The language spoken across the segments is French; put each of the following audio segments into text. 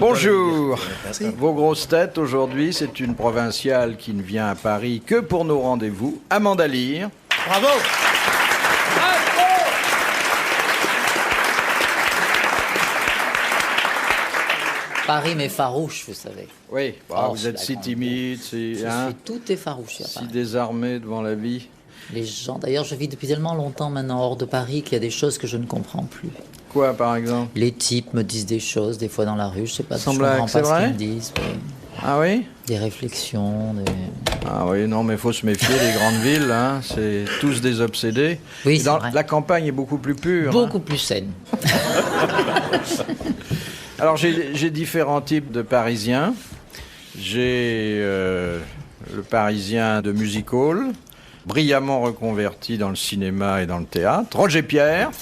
Bonjour. Merci. Vos grosses têtes, aujourd'hui, c'est une provinciale qui ne vient à Paris que pour nos rendez-vous, Amanda Lear. Bravo. Paris, mais farouche, vous savez. Oui, Oh, vous c'est êtes la si grande timide, Tout est farouche à si Paris. désarmé devant la vie. Les gens, d'ailleurs, je vis depuis tellement longtemps maintenant hors de Paris qu'il y a des choses que je ne comprends plus. Quoi, par exemple? Les types me disent des choses, des fois dans la rue, je sais pas, Sans je blague, comprends c'est pas ce vrai qu'ils me disent. Oui. Ah oui? Des réflexions, des... Ah oui, non, mais il faut se méfier des grandes villes, hein. C'est tous des obsédés. Oui, Et c'est vrai. la campagne est beaucoup plus pure. Beaucoup plus saine. Alors, j'ai différents types de Parisiens. J'ai le Parisien de music hall, brillamment reconverti dans le cinéma et dans le théâtre, Roger Pierre.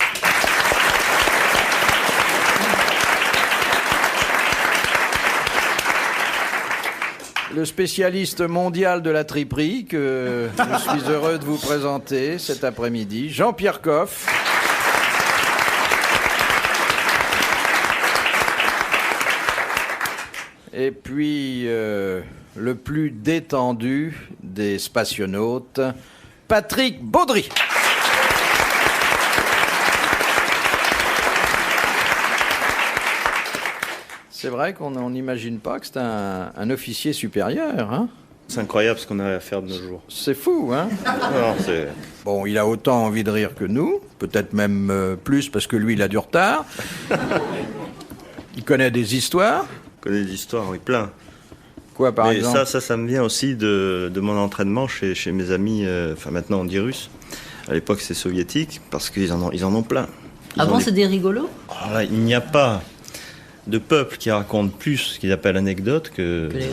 Le spécialiste mondial de la triperie que je suis heureux de vous présenter cet après-midi, Jean-Pierre Coff. Et puis, le plus détendu des spationautes, Patrick Baudry. C'est vrai qu'on n'imagine pas que c'est un officier supérieur, hein? C'est incroyable ce qu'on a à faire de nos jours. C'est fou, hein? Non, c'est... Bon, il a autant envie de rire que nous, peut-être même plus parce que lui, il a du retard. Il connaît des histoires. On connaît des histoires, oui, plein. Quoi, par Mais exemple? ça me vient aussi de mon entraînement chez mes amis, enfin maintenant on dit russes. À l'époque c'est soviétique, parce qu'ils en ont plein. Avant, c'est des rigolos? Alors là, il n'y a pas de peuple qui raconte plus ce qu'ils appellent anecdotes que les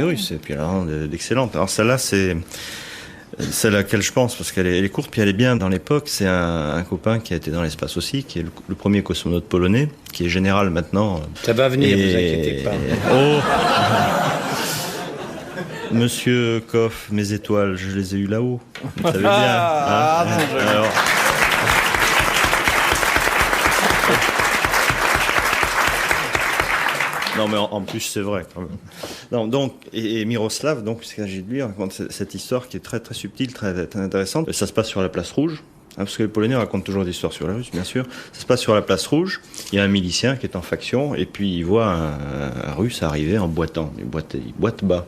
Russes. Et puis alors, d'excellentes. Alors celle-là, c'est celle à laquelle je pense, parce qu'elle est courte, puis elle est bien dans l'époque. C'est un copain qui a été dans l'espace aussi, qui est le premier cosmonaute polonais, qui est général maintenant. Ça va venir, vous inquiétez pas. Oh Monsieur Koff, mes étoiles, je les ai eues là-haut. Vous savez bien. Ah, hein. non, Alors, non, mais en plus, c'est vrai, quand même. Non, donc, et Miroslav, donc, ce qu'il s'agit de lui, raconte cette histoire qui est très, très subtile, très, très intéressante. Ça se passe sur la place rouge, hein, parce que les Polonais racontent toujours des histoires sur la Russe, bien sûr. Ça se passe sur la place rouge. Il y a un milicien qui est en faction, et puis il voit un Russe arriver en boitant. Il boite bas.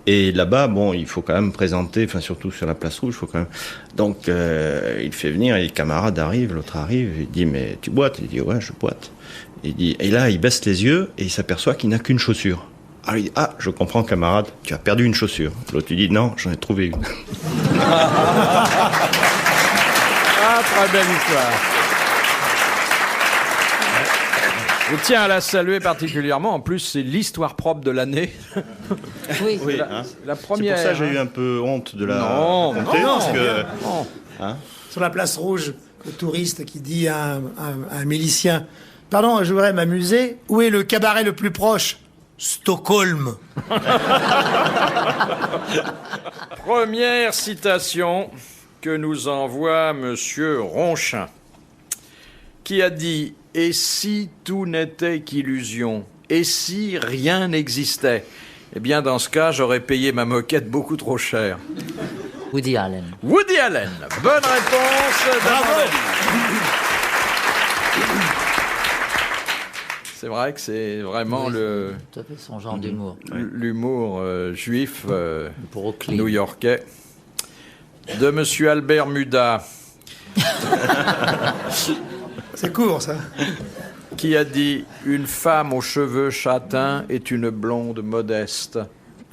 Et là-bas, bon, il faut quand même présenter, enfin, surtout sur la place rouge, il faut quand même. Donc, il fait venir, et les camarades arrivent, l'autre arrive, il dit, mais tu boites? Il dit, ouais, je boite. Et là, il baisse les yeux et il s'aperçoit qu'il n'a qu'une chaussure. Alors il dit, ah, je comprends, camarade, tu as perdu une chaussure. L'autre lui dit, non, j'en ai trouvé une. Ah, très belle histoire. Je tiens à la saluer particulièrement. En plus, c'est l'histoire propre de l'année. Oui. Oui, La C'est première. pour ça que j'ai eu un peu honte de la Non, raconter, non, parce que... Non. Hein, Sur la place rouge, le touriste qui dit à un milicien « Pardon, je voudrais m'amuser. Où est le cabaret le plus proche ?»« Stockholm. Première citation que nous envoie Monsieur Ronchin, qui a dit « Et si tout n'était qu'illusion? Et si rien n'existait? Eh bien, dans ce cas, j'aurais payé ma moquette beaucoup trop cher. » Woody Allen. Woody Allen. Bonne réponse d'Amanda Lear. C'est vrai que c'est vraiment Oui, le tout à fait son genre d'humour. l'humour juif Pour Oakley. new-yorkais de Monsieur Albert Muda, C'est court, ça. qui a dit « Une femme aux cheveux châtains est une blonde modeste.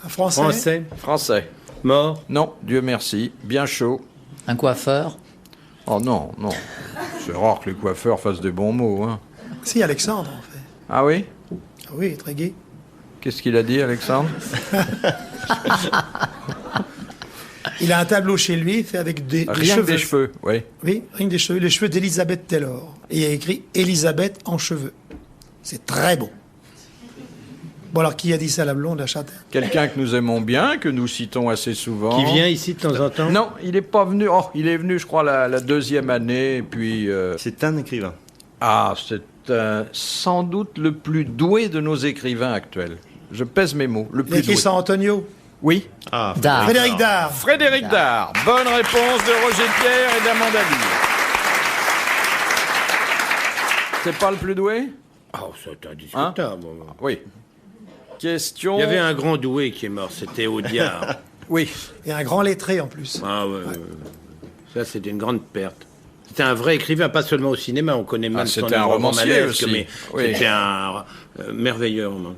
Un Français. » Français. Mort. Non, Dieu merci, bien chaud. Un coiffeur. Oh non, non. C'est rare que les coiffeurs fassent des bons mots, hein. Si, Alexandre, en fait. Ah oui? Ah oui, très gai. Qu'est-ce qu'il a dit, Alexandre? Il a un tableau chez lui fait avec des Rien cheveux. que des cheveux, oui. Oui, rien que des cheveux. Les cheveux d'Elisabeth Taylor. Et il y a écrit « Elisabeth en cheveux ». C'est très beau. Bon, alors, qui a dit ça, la blonde, la chatte? Quelqu'un que nous aimons bien, que nous citons assez souvent. Qui vient ici de temps en temps? Non, il n'est pas venu. Oh, il est venu, je crois, la deuxième année, et puis... C'est un écrivain. Ah, c'est sans doute le plus doué de nos écrivains actuels. Je pèse mes mots, le Il a plus écrit doué. ça Antonio. Oui, Ah, Dard. Frédéric Dard. Frédéric Dard. Bonne réponse de Roger Pierre et d'Amanda Lear. C'est pas le plus doué? Oh, c'est indiscutable. Oui. Question... Il y avait un grand doué qui est mort, c'était Audiard. Oui. Et un grand lettré en plus. Ah ouais. Ça, c'était une grande perte. C'était un vrai écrivain, pas seulement au cinéma, on connaît même son c'était un œuvre romancier romanesque, aussi. mais Oui. c'était un merveilleux roman.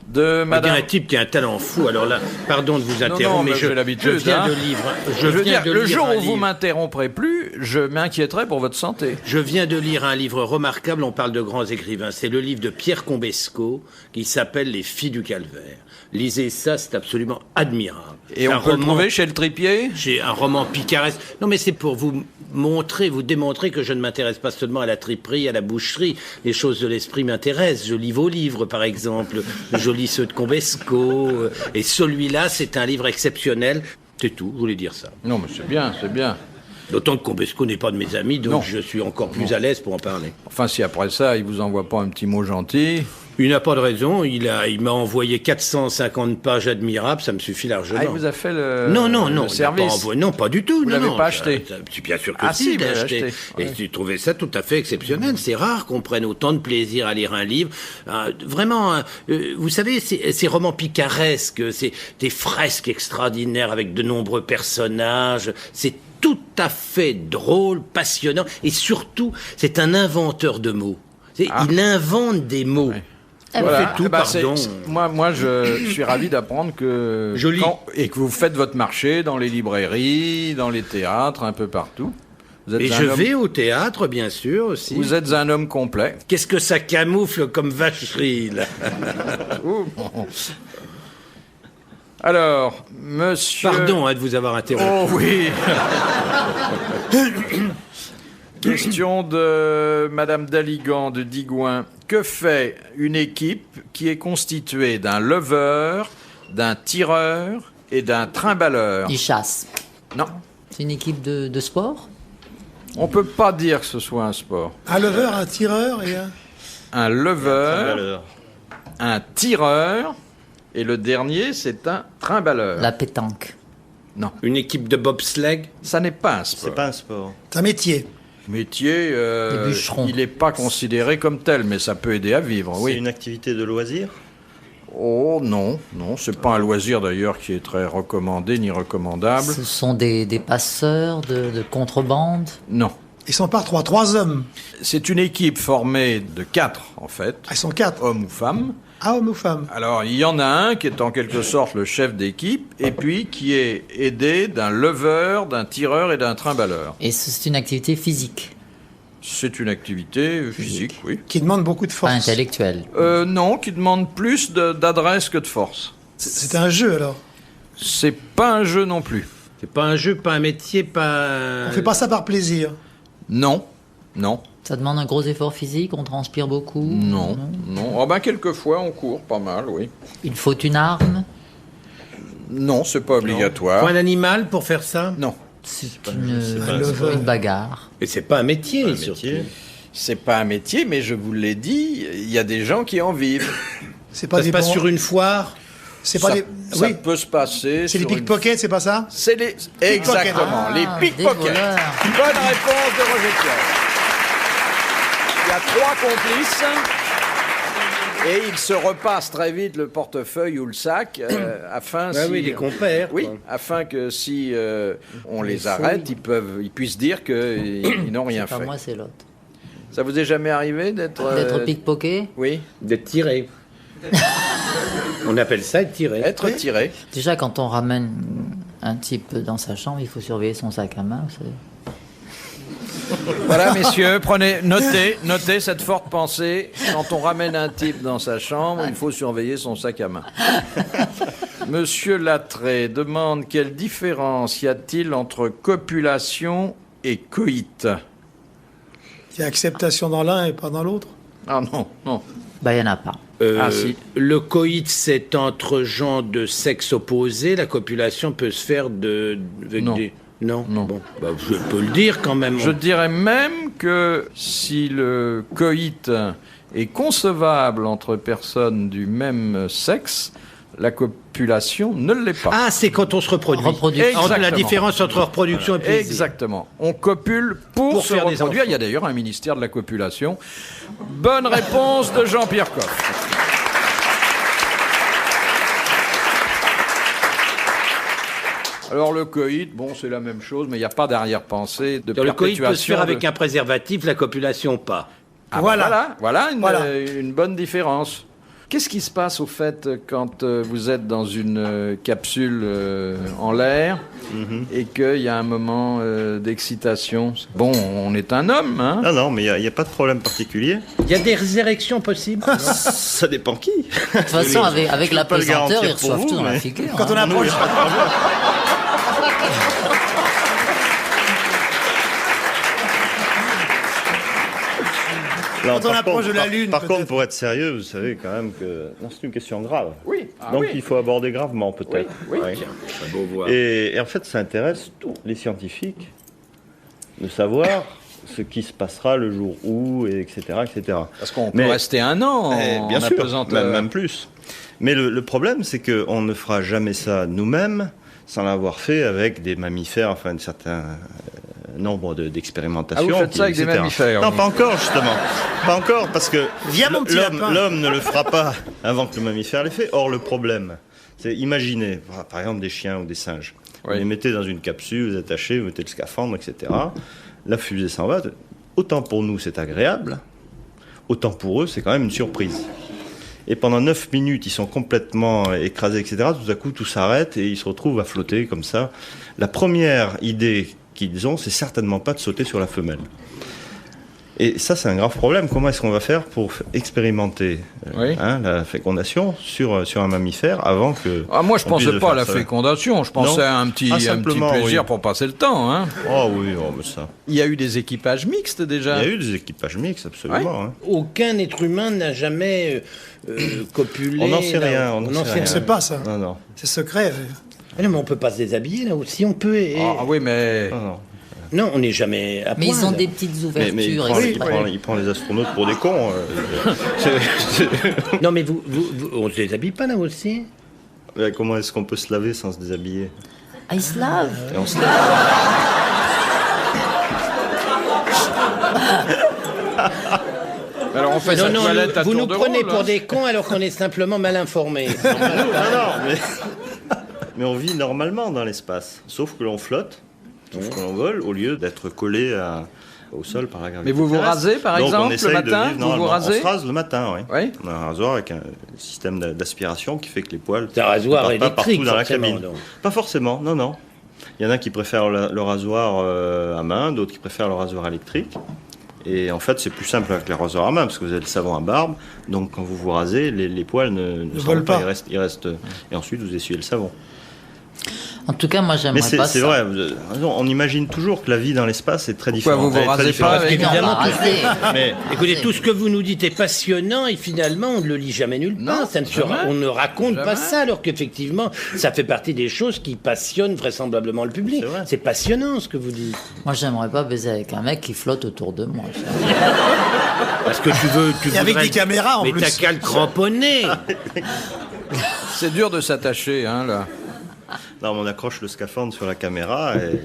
De On dirait Madame... un type qui a un talent fou. Alors là, pardon de vous interrompre, mais mais j'ai l'habitude, je viens hein. de lire. Je veux viens dire, de le lire jour un où vous livre. m'interromprez plus, je m'inquiéterai pour votre santé. Je viens de lire un livre remarquable, on parle de grands écrivains. C'est le livre de Pierre Combesco qui s'appelle Les filles du calvaire. Lisez ça, c'est absolument admirable. Et C'est on un peut le roman- trouver chez le tripier? J'ai un roman picaresque. Non, mais c'est pour vous montrer, vous démontrer que je ne m'intéresse pas seulement à la triperie, à la boucherie. Les choses de l'esprit m'intéressent. Je lis vos livres, par exemple. Je lis ceux de Combesco. Et celui-là, c'est un livre exceptionnel. C'est tout, je voulais dire ça. Non, mais c'est bien, c'est bien. D'autant que Combesco n'est pas de mes amis, donc Non. je suis encore plus à l'aise pour en parler. Enfin, si après ça, il vous envoie pas un petit mot gentil... Il n'a pas de raison. Il m'a envoyé 450 pages admirables. Ça me suffit largement. Ah, il vous a fait le, Non, le il n'a pas service. envoyé- non, pas du tout. Vous non, l'avez non, pas acheté? Bien sûr que Ah, si, si, je l'ai vous l'avez acheté. acheté. Et Ouais. j'ai trouvé ça tout à fait exceptionnel. C'est rare qu'on prenne autant de plaisir à lire un livre. Vraiment, vous savez, ces romans picaresques, c'est des fresques extraordinaires avec de nombreux personnages. C'est tout à fait drôle, passionnant. Et surtout, c'est un inventeur de mots. Il invente des mots. Eh On ben, fait tout, Bah, pardon. moi, je suis ravi d'apprendre que... Je lis. Et que vous faites votre marché dans les librairies, dans les théâtres, un peu partout. Vous êtes Et un je homme- vais au théâtre, bien sûr, aussi. Vous êtes un homme complet. Qu'est-ce que ça camoufle comme vacherie, là? Alors, monsieur... Pardon de vous avoir interrompu. Oh oui. Question de Madame Daligan de Digoin. Que fait une équipe qui est constituée d'un leveur, d'un tireur et d'un trimballeur? Il chasse. Non, C'est une équipe de sport? on peut pas dire que ce soit un sport. Un leveur, un tireur et un... Un leveur, valeur. un tireur et le dernier c'est un trimballeur. La pétanque. Non, Une équipe de bobsleigh? ça n'est pas un sport. C'est pas un sport. C'est un métier. Métier, Des bûcherons. il n'est pas considéré comme tel, mais ça peut aider à vivre, C'est oui. une activité de loisir. Oh non, non, c'est pas un loisir d'ailleurs qui est très recommandé ni recommandable. Ce sont des passeurs de contrebande. Non. Ils sont par trois hommes. C'est une équipe formée de 4 en fait, Ah, ils sont 4. hommes ou femmes. Ah, homme ou femme. Alors il y en a un qui est en quelque sorte le chef d'équipe et puis qui est aidé d'un leveur, d'un tireur et d'un trimballeur. Et c'est une activité physique, C'est une activité physique, oui. Qui demande beaucoup de pas force. intellectuelle. Non, qui demande plus d'adresse que de force. C'est un jeu alors. C'est pas un jeu non plus. C'est pas un jeu, pas un métier, pas... On fait pas ça par plaisir. Non, non, Ça demande un gros effort physique, on transpire beaucoup. non, non. Oh ben quelquefois on court pas mal, oui. Il faut une arme. Non, c'est pas obligatoire. Faut un animal pour faire ça? Non, C'est pas un une bagarre. Et c'est pas un métier, Un surtout. métier. c'est pas un métier, mais je vous l'ai dit, il y a des gens qui en vivent. C'est pas Ça se des passe bons- sur une foire? C'est pas ça, des. ça Oui. peut se passer. C'est les sur une- pickpockets, c'est pas ça? C'est les. Exactement, Ah, les des pickpockets. voleurs. Bonne réponse de Roger Pierre. Il y a 3 complices. Et ils se repassent très vite le portefeuille ou le sac afin Ah si- oui, les compères. Oui, quoi. afin que si on les arrête, ils puissent dire qu'ils n'ont rien Pas fait. moi, c'est l'autre. Ça vous est jamais arrivé d'être D'être pickpocket. Oui, D'être tiré. On appelle ça être tiré. être tiré. Déjà, quand on ramène un type dans sa chambre, il faut surveiller son sac à main. Vous savez. Voilà, messieurs, notez cette forte pensée. Quand on ramène un type dans sa chambre, il faut surveiller son sac à main. Monsieur Lattré demande quelle différence y a-t-il entre copulation et coït? Il y a acceptation dans l'un et pas dans l'autre. Ah non, non. Bah, il n'y en a pas. Ah, si. Le coït, c'est entre gens de sexe opposé. La copulation peut se faire avec Non. des... Non. Non. Bon, bah, je peux le dire quand même. Je dirais même que si le coït est concevable entre personnes du même sexe, la copulation ne l'est pas. Ah, c'est quand on se reproduit. Reproduction. Entre la Exactement. différence entre reproduction et plaisir. Exactement. On copule pour se faire des reproduire. enfants. Il y a d'ailleurs un ministère de la copulation. Bonne réponse de Jean-Pierre Coff. Alors le coït, bon, c'est la même chose, mais il n'y a pas d'arrière-pensée, de Donc, le coït perpétuation. peut se faire avec de- un préservatif, la copulation pas. Ah, Voilà. voilà Voilà. une bonne différence. Qu'est-ce qui se passe au fait quand vous êtes dans une capsule en l'air et qu'il y a un moment d'excitation? Bon, on est un homme, hein? Ah non, mais il n'y a pas de problème particulier. Il y a des érections possibles. Ça dépend qui. De toute façon, avec la peux pas le pesanteur, garantir ils reçoivent pour tout vous, dans la mais- figure. Quand on hein. approche, Non, Quand on par approche contre- de la par- Lune, Par peut-être. contre, pour être sérieux, vous savez quand même que non, c'est une question grave. Oui. Donc oui. il faut aborder gravement peut-être. Oui, Ouais. Tiens, c'est beau voir. Et en fait, ça intéresse tous les scientifiques de savoir ce qui se passera le jour où, et etc., etc. Parce qu'on peut Mais- rester un an en Bien sûr, apesanteur. même plus. Mais le problème, c'est qu'on ne fera jamais ça nous-mêmes sans l'avoir fait avec des mammifères, enfin un certain nombre d'expérimentations. Ah, vous faites ça avec des etc. mammifères, Non, vous. pas encore, justement. Pas encore, parce que Viens, mon petit lapin. l'homme ne le fera pas avant que le mammifère l'ait fait. Or, le problème, c'est imaginer, par exemple, des chiens ou des singes. Oui. Vous les mettez dans une capsule, vous attachez, vous mettez le scaphandre, etc. La fusée s'en va. Autant pour nous, c'est agréable, autant pour eux, c'est quand même une surprise. Et pendant 9 minutes, ils sont complètement écrasés, etc. Tout à coup, tout s'arrête et ils se retrouvent à flotter comme ça. La première idée qu'ils ont, c'est certainement pas de sauter sur la femelle. Et ça, c'est un grave problème. Comment est-ce qu'on va faire pour expérimenter Oui. la fécondation sur un mammifère avant que... Ah, moi, je on puisse pensais le pas à faire, la ça. fécondation. Je pensais Non. à un petit Simplement, plaisir oui. pour passer le temps. Hein. Oh oui, oh, mais ça. Il y a eu des équipages mixtes Il déjà. y a eu des équipages mixtes, absolument. hein. Aucun être humain n'a jamais copulé. On n'en sait là. rien. On On n'en n'en sait sait rien. on ne sait pas ça. Non, non. C'est secret. Ah non, mais on peut pas se déshabiller là aussi. On peut. Ah oui, mais Non, non. Non, on n'est jamais à Mais poil. ils ont des petites Mais il, ouvertures. prend, exprès. il prend les astronautes pour des cons. Non, mais on se déshabille pas là aussi. Mais comment est-ce qu'on peut se laver sans se déshabiller? Ah, ils se lavent. Et on se alors on fait sa Non, toilette à vous tour nous de prenez rôle, pour hein. des cons alors qu'on est simplement mal informés. Mais on vit normalement dans l'espace, sauf que l'on flotte, sauf que l'on vole, au lieu d'être collé au sol par la gravité. Mais vous vous terrestre. rasez, par Donc, exemple, on le essaye de matin vivre Vous normalement. vous rasez On se rase le matin, oui. Oui. On a un rasoir avec un système d'aspiration qui fait que les poils C'est un rasoir ne partent pas électrique, partout dans la forcément, cabine. donc. Pas forcément, non, non. Il y en a qui préfèrent le rasoir à main, d'autres qui préfèrent le rasoir électrique. Et en fait, c'est plus simple avec les rasoirs à main, parce que vous avez le savon à barbe, donc quand vous vous rasez, les poils ne s'en volent vont pas, pas. ils restent, et ensuite vous essuyez le savon. En tout cas, moi, Mais j'aimerais pas c'est ça. vrai, on imagine toujours que la vie dans l'espace est très Pourquoi différente. vous vous Elle est très rasez différente. pas avec Non, Évidemment, pas rasé. Mais Écoutez, tout ce que vous nous dites est passionnant et finalement on ne le lit jamais nulle part. Non, Ça ne se jamais. on ne raconte pas Jamais. ça alors qu'effectivement ça fait partie des choses qui passionnent vraisemblablement le public. C'est vrai. C'est passionnant ce que vous dites. Moi, j'aimerais pas baiser avec un mec qui flotte autour de moi. Parce que tu veux... Et avec des caméras en mais plus. t'as qu'à le cramponner. C'est dur de s'attacher, hein, là. non, mais on accroche le scaphandre sur la caméra et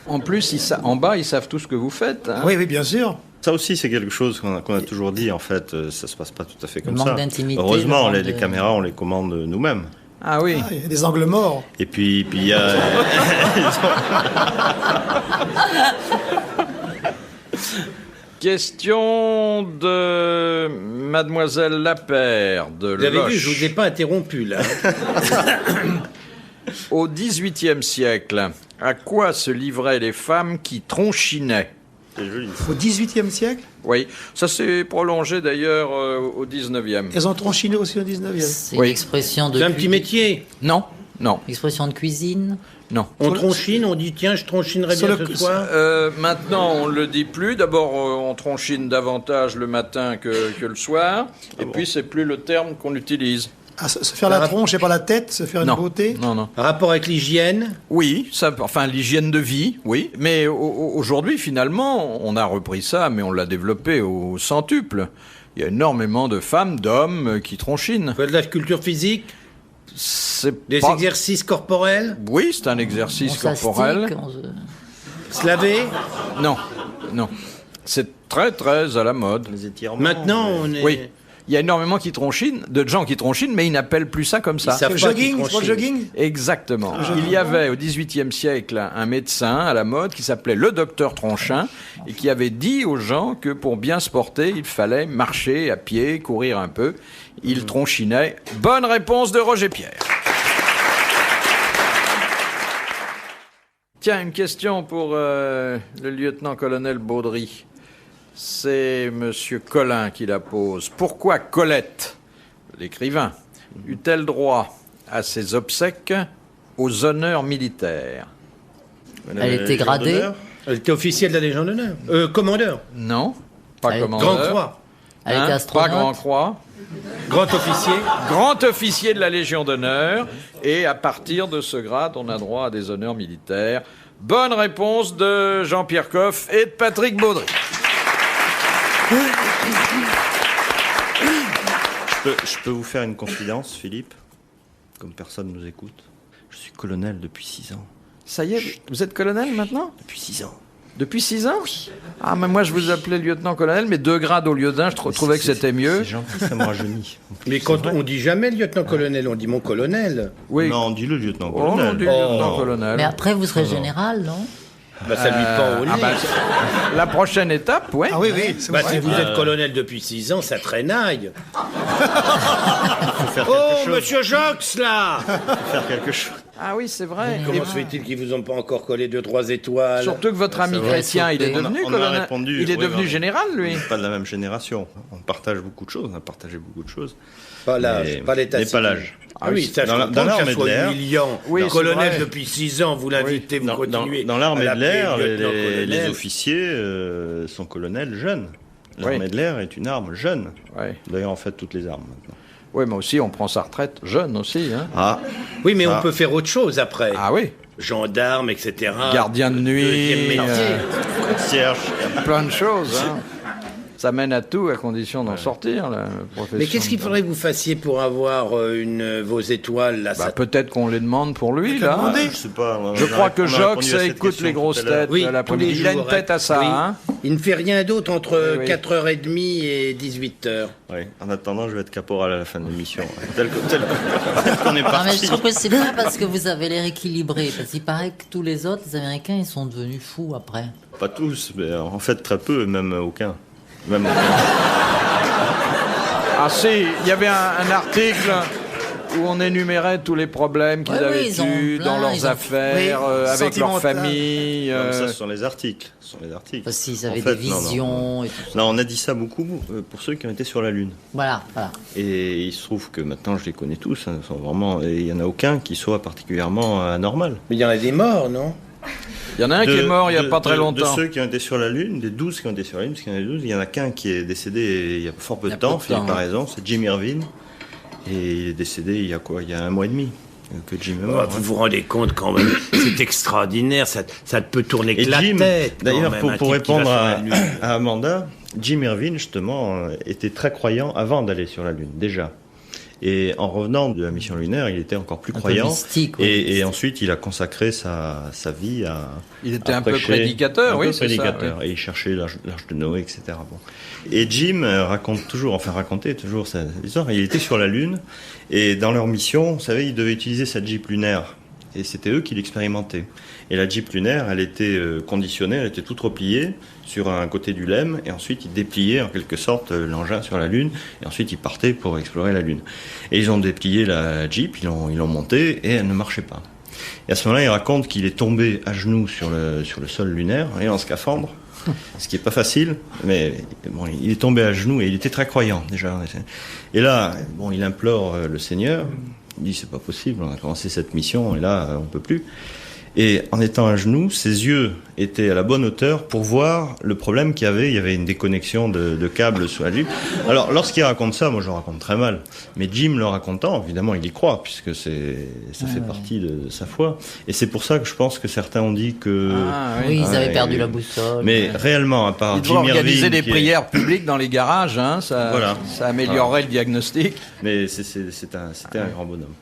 En plus, en bas, ils savent tout ce que vous faites. Hein. Oui, oui, bien sûr. ça aussi c'est quelque chose qu'on a toujours dit en fait, ça se passe pas tout à fait comme manque ça. d'intimité, Heureusement, le manque les de- caméras on les commande nous-mêmes. Ah oui. Ah, il y a des angles morts. Et puis il y a Question de Mademoiselle Lapère de Vous avez Loche. vu, je vous ai pas interrompu là. Au XVIIIe siècle, à quoi se livraient les femmes qui tronchinaient? c'est joli. Au XVIIIe siècle, Oui, ça s'est prolongé d'ailleurs au XIXe. elles ont tronchiné aussi au XIXe. C'est Oui. une expression de C'est un petit métier. Non, non, expression de cuisine. non. On tronchine, on dit tiens je tronchinerai Sur bien le- ce soir. Maintenant, on ne le dit plus. D'abord, on tronchine davantage le matin que le soir. Et puis, c'est plus le terme qu'on utilise. Ah, se faire la tronche et pas la tête, se faire une beauté. Non. Rapport avec l'hygiène? Oui, l'hygiène de vie, oui. Mais aujourd'hui, finalement, on a repris ça, mais on l'a développé au centuple. Il y a énormément de femmes, d'hommes qui tronchinent. De la culture physique? Des exercices corporels? Oui, c'est un exercice corporel. Se laver? Non. C'est très, très à la mode. Les étirements. Maintenant, on est... Oui. Il y a énormément de gens qui tronchinent, mais ils n'appellent plus ça comme ça. Le jogging, c'est pas le jogging? Exactement. Il y avait au XVIIIe siècle un médecin à la mode qui s'appelait le docteur Tronchin et qui avait dit aux gens que pour bien se porter, il fallait marcher à pied, courir un peu. Il tronchinait. Bonne réponse de Roger Pierre. Tiens, une question pour le lieutenant-colonel Baudry. C'est Monsieur Collin qui la pose. Pourquoi Colette, l'écrivain, eut-elle droit à ses obsèques aux honneurs militaires? Elle était gradée? Elle était officielle de la Légion d'honneur. Commandeur? Non, pas commandeur. Grand croix? Elle était astronaute? Pas grand croix. Grand officier? Grand officier de la Légion d'honneur. Et à partir de ce grade, on a droit à des honneurs militaires. Bonne réponse de Jean-Pierre Coff et de Patrick Baudry. Je peux vous faire une confidence, Philippe, comme personne nous écoute. Je suis colonel depuis 6 ans. Ça y est, vous êtes colonel maintenant? Depuis 6 ans. Depuis 6 ans? Oui. Ah, mais moi je vous appelais lieutenant-colonel, mais 2 grades au lieu d'1, je trouvais que c'était mieux. C'est gentil, ça me rajeunit. Mais quand on dit jamais lieutenant-colonel, on dit mon colonel. Oui. Non, on dit le lieutenant-colonel. On dit lieutenant-colonel. Mais après, vous serez général, non? Bah, ça lui pend au nez. La prochaine étape, ouais. Ah oui, c'est vrai. Si vous êtes colonel depuis 6 ans, ça traînaille. Oh, monsieur Jox, là! Faire quelque chose. Ah oui, c'est vrai. Comment se fait-il qu'ils vous ont pas encore collé 2-3 étoiles? Surtout que votre ami Chrétien, il est devenu on a colonel. répondu, Il est oui, devenu mais général, lui. Pas de la même génération. On partage beaucoup de choses. On a partagé beaucoup de choses. Pas l'âge, pas l'état civil. Pas l'âge. Ah oui, ça, dans l'armée de l'air. Humiliant. Oui, c'est colonel vrai. depuis 6 ans, vous l'invitez, vous continuez. Dans l'armée de l'air, l'appeler les officiers sont colonels jeunes. L'armée de l'air est une arme jeune. Ouais. D'ailleurs, en fait, toutes les armes maintenant. Oui, mais aussi, on prend sa retraite jeune aussi. Hein. Ah. Oui, mais on peut faire autre chose après. Ah oui. Gendarme, etc. Gardien de nuit. Deuxième métier. Concierge. Plein de choses. Hein. Ça mène à tout, à condition d'en sortir, la profession. Mais qu'est-ce qu'il faudrait que vous fassiez pour avoir vos étoiles là? Peut-être qu'on les demande pour lui, là. Je sais pas. Je crois que Jox écoute les grosses têtes oui, l'après-midi. Il a une tête à ça, oui. hein. Il ne fait rien d'autre entre Oui. 4h30 et 18h. Oui. En attendant, je vais être caporal à la fin de l'émission. Tel qu'on est Non, mais parti. je trouve que c'est pas parce que vous avez l'air équilibré. Parce qu'il paraît que tous les autres, les Américains, ils sont devenus fous après. Pas tous, mais en fait très peu, même aucun. Ah si, il y avait un article où on énumérait tous les problèmes qu'ils avaient eus dans leurs affaires, avec leur famille. Non, ça, ce sont les articles. Parce qu'ils avaient En fait, des visions et tout ça. Non, on a dit ça beaucoup pour ceux qui ont été sur la Lune. Voilà. Et il se trouve que maintenant, je les connais tous. Hein, sont vraiment, et il n'y en a aucun qui soit particulièrement anormal. Mais il y en a des morts, non? Il y en a un qui est mort il n'y a pas très longtemps. De ceux qui ont été sur la Lune, des 12 qui ont été sur la Lune, parce qu'il y en a 12, il y en a qu'un qui est décédé il y a fort peu de temps, Philippe a raison, c'est Jim Irvine. Et il est décédé il y a 1 mois et demi que Jim est mort. Vous vous rendez compte quand même, c'est extraordinaire, ça ne peut tourner que la tête. D'ailleurs, pour répondre à Amanda, Jim Irvine, justement, était très croyant avant d'aller sur la Lune, déjà. Et en revenant de la mission lunaire, il était encore plus croyant. Mystique, et ensuite, il a consacré sa vie à. Il était un peu prédicateur, oui, c'est ça. Oui. Et il cherchait l'Arche de Noé, etc. Bon. Et Jim racontait toujours cette histoire. Il était sur la Lune, et dans leur mission, vous savez, il devait utiliser sa Jeep lunaire. Et c'était eux qui l'expérimentaient. Et la Jeep lunaire, elle était conditionnée, elle était toute repliée sur un côté du LEM, et ensuite ils dépliaient en quelque sorte l'engin sur la Lune, et ensuite ils partaient pour explorer la Lune. Et ils ont déplié la Jeep, ils l'ont montée, et elle ne marchait pas. Et à ce moment-là, il raconte qu'il est tombé à genoux sur le sol lunaire, et en scaphandre, ce qui n'est pas facile, mais bon, il est tombé à genoux, et il était très croyant déjà. Et là, bon, il implore le Seigneur. Il dit c'est pas possible, on a commencé cette mission et là on peut plus. Et en étant à genoux, ses yeux étaient à la bonne hauteur pour voir le problème qu'il y avait. Il y avait une déconnexion de câbles sous la jupe. Alors, lorsqu'il raconte ça, moi je le raconte très mal. Mais Jim le racontant, évidemment, il y croit, puisque ça fait partie de sa foi. Et c'est pour ça que je pense que certains ont dit que... Oui, ils avaient perdu la boussole. Mais réellement, à part Il Jim devrait organiser Irving, des prières publiques dans les garages, hein, ça améliorerait le diagnostic. Mais c'était un grand bonhomme.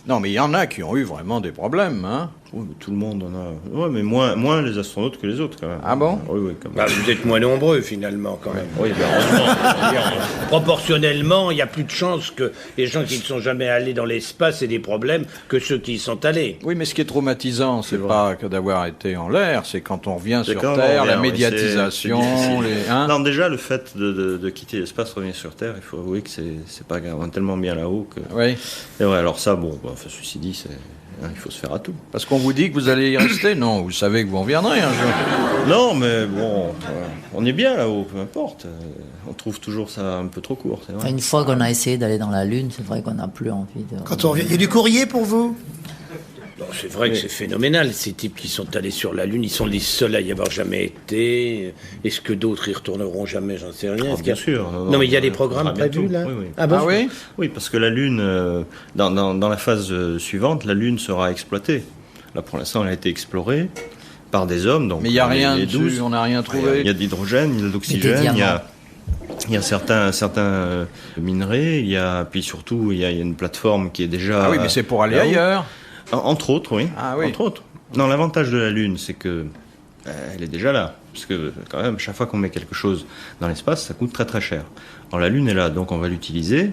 Non, mais il y en a qui ont eu vraiment des problèmes, hein. Oui, mais tout le monde en a. Ouais, mais moins les astronautes que les autres, quand même. Ah bon? Oui, quand même. Bah, vous êtes moins nombreux, finalement, quand même. Oui, bien heureusement. Proportionnellement, il y a plus de chances que les gens qui ne sont jamais allés dans l'espace aient des problèmes que ceux qui y sont allés. Oui, mais ce qui est traumatisant, c'est vrai. pas que d'avoir été en l'air, c'est quand on revient C'est sur quand on Terre, revient, la oui, médiatisation, c'est difficile. hein. Non, déjà, le fait de quitter l'espace, revenir sur Terre, il faut avouer que c'est pas grave. On est tellement bien là-haut que... Oui, Et ouais, alors ça, bon, enfin, ceci dit, il faut se faire à tout. parce qu'on vous dit que vous allez y rester. Non, vous savez que vous en reviendrez un jour. Non, mais bon, on est bien là-haut, peu importe. On trouve toujours ça un peu trop court, c'est vrai. Enfin, une fois qu'on a essayé d'aller dans la Lune, c'est vrai qu'on n'a plus envie de... Quand on revient, il y a du courrier pour vous? Non, c'est vrai que c'est phénoménal. Ces types qui sont allés sur la Lune, ils sont les seuls à y avoir jamais été. Est-ce que d'autres y retourneront jamais? J'en sais rien. Ah, bien sûr. Non, mais il y a des programmes bientôt. prévus, là. Oui, oui. Ah bon? Ah oui? Oui, parce que la Lune, dans la phase suivante, la Lune sera exploitée. Là, pour l'instant, elle a été explorée par des hommes. Donc Mais il n'y a rien les dessus, 12. on n'a rien Il trouvé. y a de l'hydrogène, il y a de l'oxygène, il y a certains minerais, puis surtout, il y a une plateforme qui est déjà... Ah oui, mais c'est pour aller là-haut. ailleurs. Entre autres, oui. Ah oui. Entre autres. Non, l'avantage de la Lune, c'est que elle est déjà là. Parce que, quand même, chaque fois qu'on met quelque chose dans l'espace, ça coûte très très cher. Alors la Lune est là, donc on va l'utiliser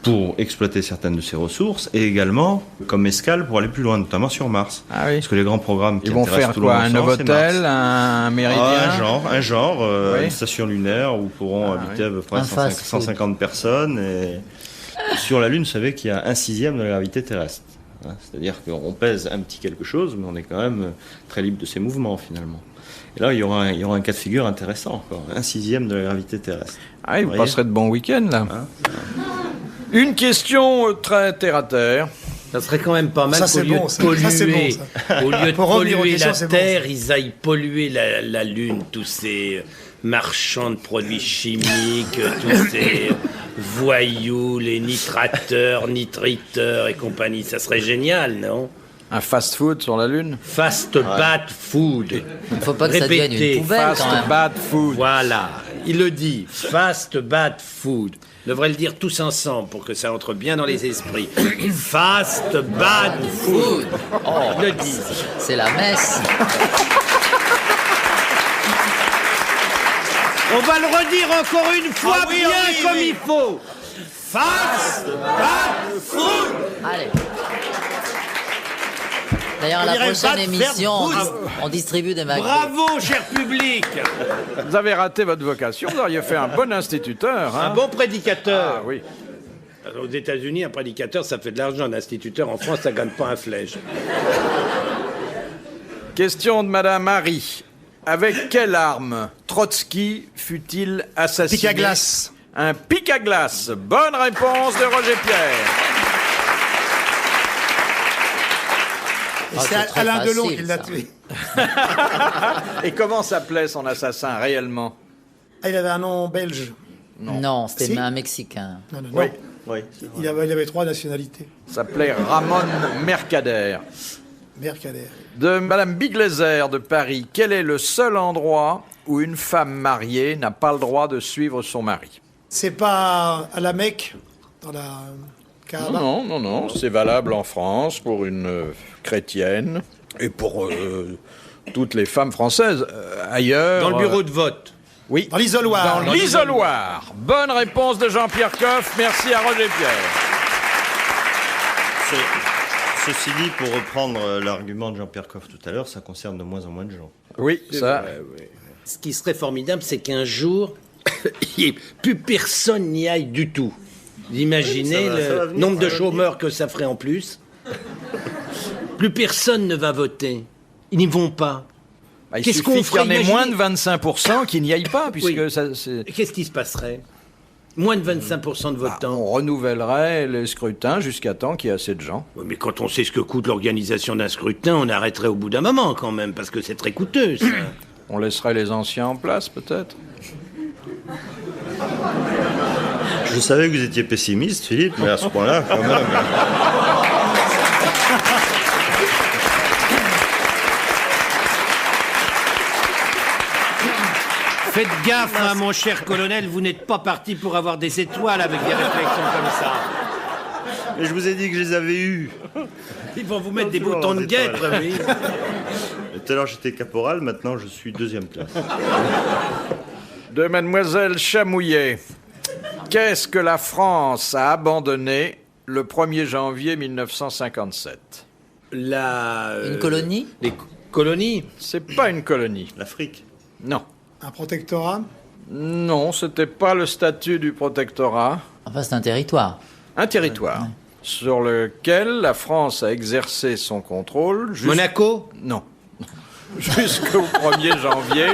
pour exploiter certaines de ses ressources et également comme escale pour aller plus loin, notamment sur Mars. Ah oui. Parce que les grands programmes qui Ils vont intéressent faire tout le quoi? monde Un ensemble, c'est Novotel, Mars. un Méridien? Un genre, Oui. une station lunaire où pourront habiter à peu près Un fast 150 personnes. Et sur la Lune, vous savez qu'il y a 1/6 de la gravité terrestre. Hein, c'est-à-dire qu'on pèse un petit quelque chose, mais on est quand même très libre de ses mouvements finalement. Et là, il y aura un cas de figure intéressant, encore. 1/6 de la gravité terrestre. Ah oui, vous voyez passerez de bons week-ends, là. Hein? Une question très terre-à-terre. Ça serait quand même pas mal Ça, c'est qu'au lieu bon, de ça. polluer, Ça, c'est bon, ça. au lieu de Pour revenir aux polluer questions, la c'est bon, Terre, ils aillent polluer la Lune, tous ces marchands de produits chimiques, tous ces voyous, les nitrateurs, nitriteurs et compagnie. Ça serait génial, non? Un fast-food sur la Lune? Fast bad food. Il ne faut pas que ça devienne Répétez, une poubelle, Fast quand même. bad food. Voilà, il le dit. Fast bad food. On devrait le dire tous ensemble pour que ça entre bien dans les esprits. Fast bad food. Il le dit. C'est la messe. On va le redire encore une fois Ah oui, bien oui, comme oui. il faut. Fast bad food. Allez. D'ailleurs, à On la dirait prochaine Bad émission, Verboot. on distribue des McDo. Bravo, cher public. Vous avez raté votre vocation, vous auriez fait un bon instituteur. Hein? Un bon prédicateur. Ah oui. Alors, aux États-Unis, un prédicateur, ça fait de l'argent. Un instituteur, en France, ça gagne pas un flèche. Question de Madame Marie. Avec quelle arme Trotsky fut-il assassiné? Pic à glace. Un pic à glace. Bonne réponse de Roger Pierre. Et Ah, c'est c'est très Alain Delon facile, qui l'a ça. tué. Et comment s'appelait son assassin réellement? Ah, il avait un nom belge. Non, c'était Si. un Mexicain. Non, non, Oui. non. Oui. Il avait 3 nationalités. S'appelait Ramon Mercader. Mercader. De Madame Biglézer de Paris. Quel est le seul endroit où une femme mariée n'a pas le droit de suivre son mari? C'est pas à la Mecque, dans la Kaaba. Non, c'est valable en France pour une chrétienne et pour toutes les femmes françaises. Ailleurs... Dans le bureau de vote. Oui. Dans l'isoloir. Dans l'isoloir. Bonne réponse de Jean-Pierre Coff. Merci à Roger Pierre. Ceci dit, pour reprendre l'argument de Jean-Pierre Coff tout à l'heure, ça concerne de moins en moins de gens. Oui, ça... Ce qui serait formidable, c'est qu'un jour, il n'y ait plus personne n'y aille du tout. Vous imaginez Oui, ça va le venir, nombre de ça va chômeurs que ça ferait en plus? Plus personne ne va voter. Ils n'y vont pas. Bah, il Qu'est-ce suffit qu'on qu'il y en ferait, ait imaginez- moins de 25% qui n'y aillent pas, puisque Oui. ça, c'est... Qu'est-ce qui se passerait? Moins de 25% de votants. On renouvellerait les scrutins jusqu'à temps qu'il y ait assez de gens. Ouais, mais quand on sait ce que coûte l'organisation d'un scrutin, on arrêterait au bout d'un moment quand même, parce que c'est très coûteux, ça. On laisserait les anciens en place, peut-être. Je savais que vous étiez pessimiste, Philippe, mais à ce point-là, quand même. Faites gaffe, hein, mon cher colonel, vous n'êtes pas parti pour avoir des étoiles avec des réflexions comme ça. Mais je vous ai dit que je les avais eus. Ils vont vous mettre des Toujours boutons de des guêtre, étoiles. oui. Tout à l'heure, j'étais caporal, maintenant, je suis 2e classe. De Mademoiselle Chamouillet. Qu'est-ce que la France a abandonné le 1er janvier 1957? Une colonie? Les colonies. C'est pas une colonie. L'Afrique. Non. Un protectorat? Non, c'était pas le statut du protectorat. Enfin, c'est un territoire. Un territoire sur lequel la France a exercé son contrôle. Monaco? Non. Jusqu'au 1er janvier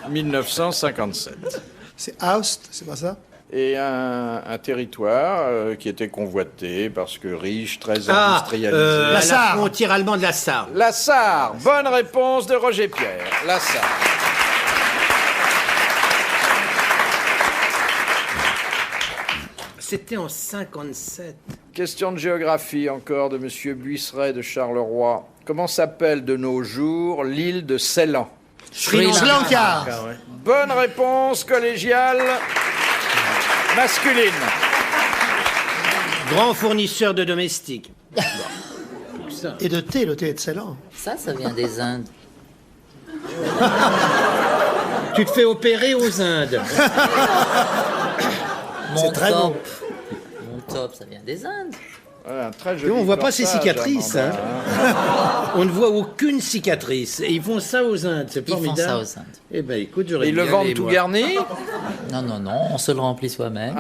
1957. C'est Aoust, c'est pas ça? Et un territoire qui était convoité parce que riche, très industrialisé. La Sarre. frontière allemande de la Sarre. La Sarre. Bonne réponse de Roger Pierre. La Sarre. C'était en 57. Question de géographie encore de Monsieur Buisseret de Charleroi. Comment s'appelle de nos jours l'île de Ceylan? Sri Sri Lanka. Bonne réponse collégiale masculine. Grand fournisseur de domestiques. Et de thé, le thé est excellent. Ça vient des Indes. Tu te fais opérer aux Indes. Mon très top. bon. Mon top, ça vient des Indes. Voilà, un très joli On voit pas ses corsage, cicatrices, Amanda, On ne voit aucune cicatrice. Et ils font ça aux Indes, c'est Ils font formidable. ça aux Indes. Eh ben écoute, j'aurais Et ils le dû y vendent aller, tout moi. garni. Non, on se le remplit soi-même.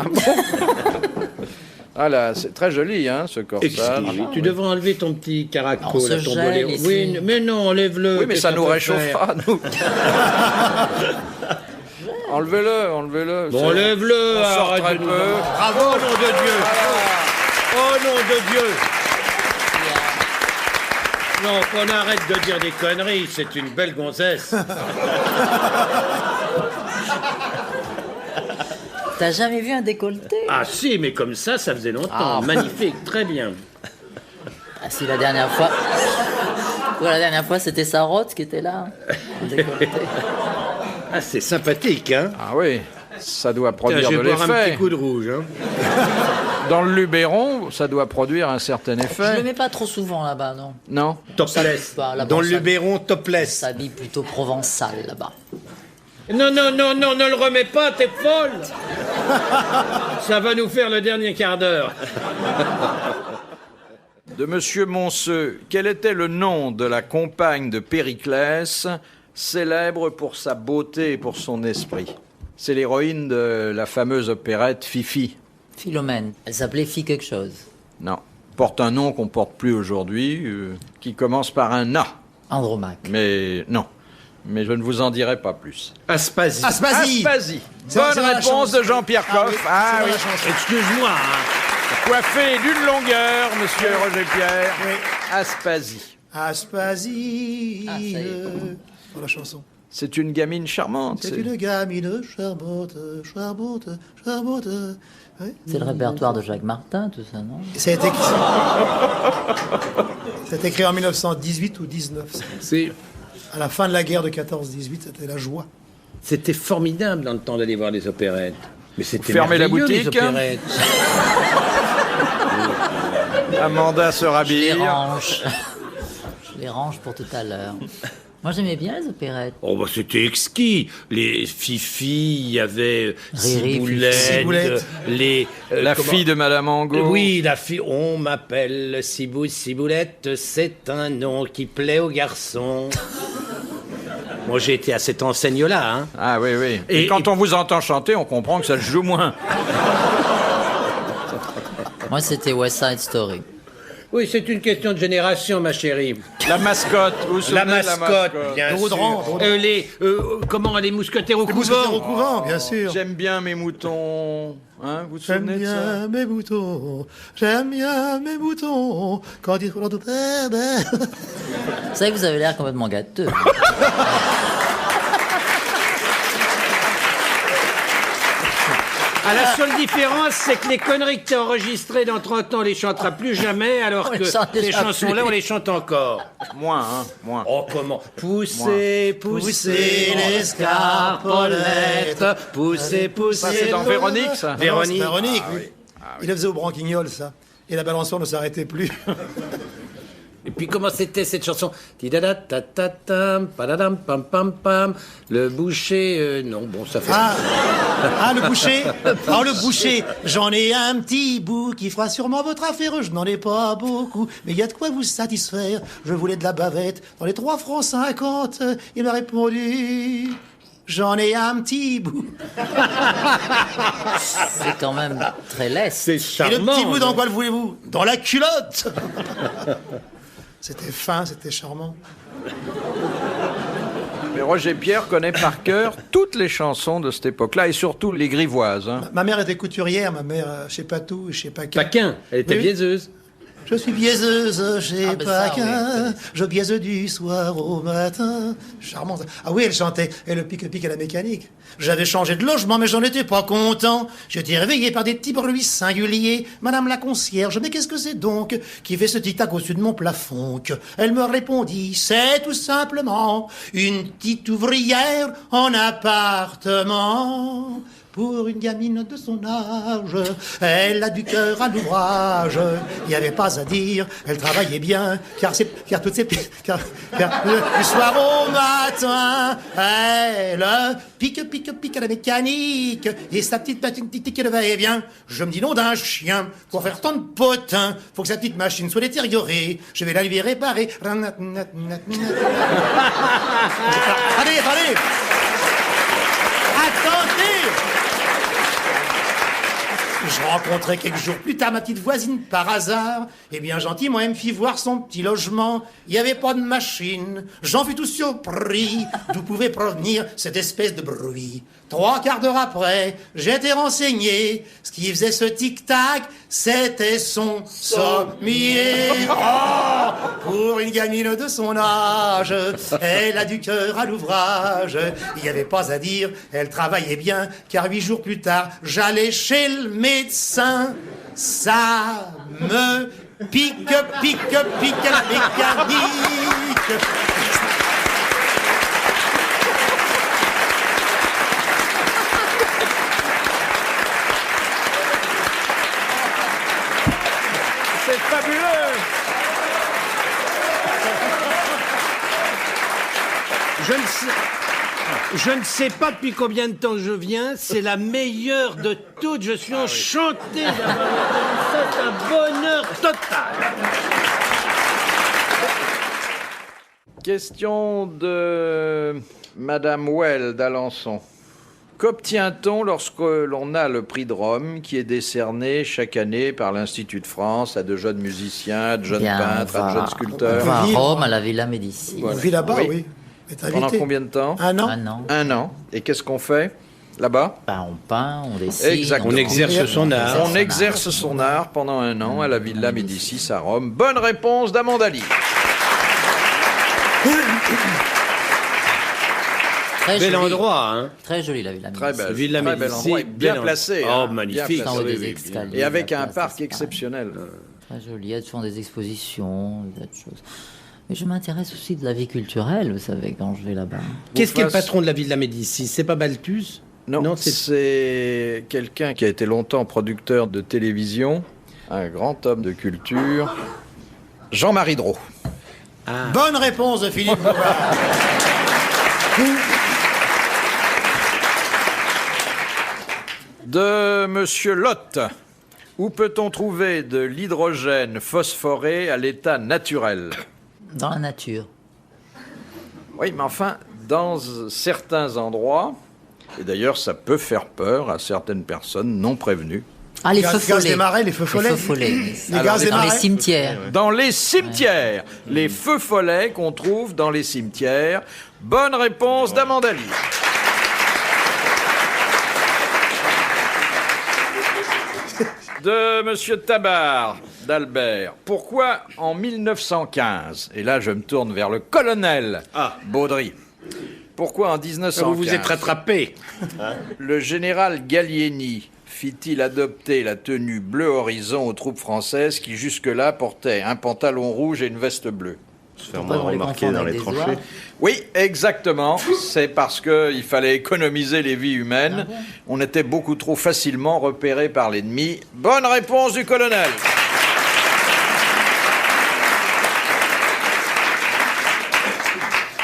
Ah là, c'est très joli, hein, ce corsage. Excuse, tu devrais enlever ton petit caraco, On se là, ton gèle boléro. ici. Oui, mais non, enlève-le. Oui, mais qu'est-ce ça que nous peut réchauffera, faire nous. Enlevez-le. Bon, c'est- enlève-le, On sort arrête très de nous peu. en- Bravo, nom de Dieu. Oh, nom de Dieu. Non, qu'on arrête de dire des conneries, c'est une belle gonzesse. T'as jamais vu un décolleté? Ah si, mais comme ça faisait longtemps. Ah. Magnifique, très bien. Ah si, la dernière fois... Ouais, la dernière fois, c'était Sarotte qui était là. Un décolleté. Ah, c'est sympathique, hein. Ah oui, ça doit Tiens, produire je de vais boire un petit l'effet. coup de rouge, hein. Dans le Luberon, ça doit produire un certain Je le effet. mets pas trop souvent là-bas, non. Non? Topless. Bah, là-bas, Dans le ça- Luberon, On topless. s'habille plutôt provençal là-bas. Non, ne le remets pas, t'es folle. Ça va nous faire le dernier quart d'heure. De Monsieur Monceux, quel était le nom de la compagne de Périclès, célèbre pour sa beauté et pour son esprit? C'est l'héroïne de la fameuse opérette Fifi. Philomène. Elle s'appelait Fille quelque chose. Non, porte un nom qu'on porte plus aujourd'hui, qui commence par un A. Andromaque. Mais non, mais je ne vous en dirai pas plus. Aspasie. Aspasie. Aspasie. C'est Bonne la réponse chanson. de Jean-Pierre Coff. Ah oui. Excuse-moi, hein. Coiffé d'une longueur, monsieur Roger Pierre. Oui. Aspasie. Aspasie. Ah, ça y est. Pour la chanson. C'est une gamine charmante. C'est une gamine charmante. Oui. C'est le répertoire de Jacques Martin, tout ça, non? Ça a été écrit... Ça a été écrit en 1918 ou 19. À la fin de la guerre de 14-18, c'était la joie. C'était formidable dans le temps d'aller voir les opérettes. Mais c'était Fermez la merveilleux, les boutique, hein. opérettes. Amanda se Je les rhabille. range. Je les range pour tout à l'heure. Moi, j'aimais bien les opérettes. Oh, bah, c'était exquis. Les Fifi, il y avait Riri, Ciboulette, Ciboulette. les... La comment- fille de Madame Angot. Oui, la fille. On m'appelle Ciboulette, c'est un nom qui plaît aux garçons. Moi, j'ai été à cette enseigne-là, hein. Ah oui, oui. Et quand on vous entend chanter, on comprend que ça se joue moins. Moi, c'était West Side Story. Oui, c'est une question de génération, ma chérie. La mascotte. Vous vous souvenez La de mascotte, bien Baudran, sûr. Baudran. Comment les mousquetaires au Les mousquetaires au couvent. couvent, bien sûr. J'aime bien mes moutons. Hein, vous vous J'aime souvenez de ça? bien mes moutons, j'aime bien mes moutons, quand ils font tout perdre. Vous savez que vous avez l'air complètement gâteux. Ah, la seule différence, c'est que les conneries que t'as enregistrées dans 30 ans, on les chantera plus jamais, alors On que les chante ces déjà chansons-là, plus. on les chante encore. Moins, hein, moins. Oh, comment? Poussez, poussez les scarpolettes. poussez, poussez. Ça, c'est dans Véronique, ça. Véronique. Ah, Véronique, oui. Il le faisait au branquignol, ça. Et la balançoire ne s'arrêtait plus. Et puis comment c'était cette chanson? Tidadadadadam, padadam, pam pam pam. Le boucher, non, bon, ça fait. Le boucher. Oh, le boucher. J'en ai un petit bout qui fera sûrement votre affaire. Je n'en ai pas beaucoup, mais il y a de quoi vous satisfaire. Je voulais de la bavette dans les 3 francs 50. Il m'a répondu... J'en ai un petit bout. C'est quand même très leste. C'est Et charmant. le petit bout, dans quoi le voulez-vous? Dans la culotte. C'était fin, c'était charmant. Mais Roger Pierre connaît par cœur toutes les chansons de cette époque-là, et surtout les grivoises. Hein. Ma mère était couturière, ma mère chez Patou et chez Paquin. Paquin, elle était Oui. biaiseuse. Je suis biaiseuse chez Ah, ben ça, Paquin, oui. je biaise du soir au matin. Charmant. Ça. Ah oui, elle chantait. Et le pique-pique à la mécanique. J'avais changé de logement, mais j'en étais pas content. J'étais réveillé par des petits bruits singuliers. Madame la concierge, mais qu'est-ce que c'est donc qui fait ce tic-tac au-dessus de mon plafond? Elle me répondit, c'est tout simplement une petite ouvrière en appartement. Pour une gamine de son âge, elle a du cœur à l'ouvrage. Il n'y avait pas à dire, elle travaillait bien, car du soir au matin, elle pique à la mécanique, et sa petite machine qui le va-et-vient. Je me dis non d'un chien, pour faire tant de potins, faut que sa petite machine soit détériorée. Je vais la lui réparer. Allez, attendez. Je rencontrais quelques jours plus tard ma petite voisine par hasard. Et bien gentiment, elle me fit voir son petit logement. Il n'y avait pas de machine. J'en fus tout surpris d'où pouvait provenir cette espèce de bruit. 3 quarts d'heure après, j'étais renseigné. Ce qui faisait ce tic-tac, c'était son sommier. Oh, pour une gamine de son âge, elle a du cœur à l'ouvrage. Il n'y avait pas à dire, elle travaillait bien, car 8 jours plus tard, j'allais chez le médecin. Ça me pique à la mécanique. C'est fabuleux! Je ne sais pas depuis combien de temps je viens, c'est la meilleure de toutes. Je suis enchanté d'avoir entendu ça, c'est un bonheur total. Question de Madame Well d'Alençon. Qu'obtient-on lorsque l'on a le prix de Rome qui est décerné chaque année par l'Institut de France à de jeunes musiciens, à de jeunes Bien, peintres, à de jeunes On sculpteurs? va à Vivre. Rome, à la Villa Médicis. On vit là-bas, Oui. oui. Est Pendant invité. combien de temps? Un an. Un an. 1 an. Et qu'est-ce qu'on fait là-bas? Ben, on peint, on dessine. Exactement. On exerce son art. On exerce son art pendant 1 an à la Villa Médicis à Rome. Bonne réponse d'Amandali. Très Bel joli. endroit, hein. Très jolie la Villa Très Médicis. belle, Villa très bel Médicis, endroit et bien bel placé. endroit. hein, Oh, magnifique. bien En haut placé. des oui, escaliers. Et avec la un place parc d'Espagne. exceptionnel. Très joli. Il y a souvent des expositions, des tas de choses. Mais je m'intéresse aussi de la vie culturelle, vous savez, quand je vais là-bas. Qu'est-ce qu'est le fasse- patron de la Villa Médicis? C'est pas Balthus? Non, c'est c'est quelqu'un qui a été longtemps producteur de télévision, un grand homme de culture, Jean-Marie Drault. Bonne réponse de Philippe Bouvard. De Monsieur Lotte. Où peut-on trouver de l'hydrogène phosphoré à l'état naturel? Dans la nature. Oui, mais enfin, dans certains endroits, et d'ailleurs ça peut faire peur à certaines personnes non prévenues, Ah, les Gaz- feux gaz follets. des marais, les feux follets. Les feux follets. Les gaz des Dans les marais. cimetières. Dans les cimetières. Les feux follets qu'on trouve dans les cimetières. Bonne réponse d'Amanda Lear. De Monsieur Tabar, d'Albert. Pourquoi en 1915, et là je me tourne vers le colonel Baudry, pourquoi en 1915 Vous vous êtes rattrapé. le général Gallieni fit-il adopter la tenue bleu horizon aux troupes françaises qui jusque-là portaient un pantalon rouge et une veste bleue? Se faire Pourquoi moins on les remarquer confond dans avec les des tranchées. oies Oui, exactement. C'est parce qu'il fallait économiser les vies humaines. On était beaucoup trop facilement repérés par l'ennemi. Bonne réponse du colonel.